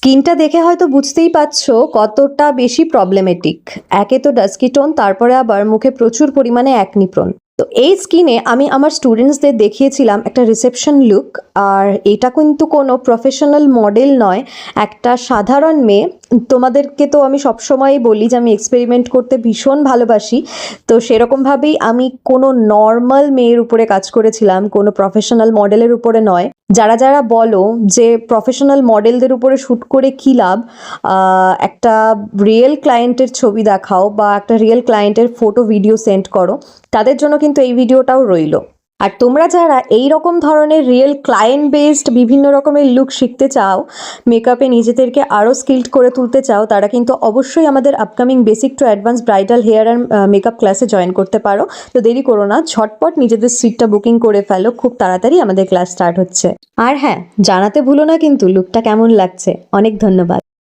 স্কিনটা দেখে হয়তো বুঝতেই পারছো কতটা বেশি প্রবলেমেটিক। একে তো ডাস্কি টোন, তারপরে আবার মুখে প্রচুর পরিমাণে অ্যাকনি প্রোন। তো এই স্কিনে আমি আমার স্টুডেন্টসদের দেখিয়েছিলাম একটা রিসেপশন লুক। আর এটা কিন্তু কোনো প্রফেশনাল মডেল নয়, একটা সাধারণ মেয়ে। তোমাদেরকে তো আমি সবসময়ই বলি যে আমি এক্সপেরিমেন্ট করতে ভীষণ ভালোবাসি। তো সেরকমভাবেই আমি কোনো নর্মাল মেয়ের উপরে কাজ করেছিলাম, কোনো প্রফেশনাল মডেলের উপরে নয়। যারা যারা বলো যে প্রফেশনাল মডেলদের উপরে শ্যুট করে কী লাভ, একটা রিয়েল ক্লায়েন্টের ছবি দেখাও বা একটা রিয়েল ক্লায়েন্টের ফটো ভিডিও সেন্ড করো, তাদের জন্য কিন্তু এই ভিডিওটাও রইলো। আর তোমরা যারা এই রকম ধরনের রিয়েল ক্লায়েন্ট বেসড বিভিন্ন রকমের লুক শিখতে চাও, মেকআপে নিজেদেরকে আরও স্কিল্ড করে তুলতে চাও, তারা কিন্তু অবশ্যই আমাদের upcoming basic to advance bridal hair and makeup ক্লাসে জয়েন করতে পারো। তো দেরি করো না, ঝটপট নিজেদের সিটটা বুকিং করে ফেলো, খুব তাড়াতাড়ি আমাদের ক্লাস স্টার্ট হচ্ছে। আর হ্যাঁ, জানাতে ভুলো না কিন্তু লুকটা কেমন লাগছে। অনেক ধন্যবাদ।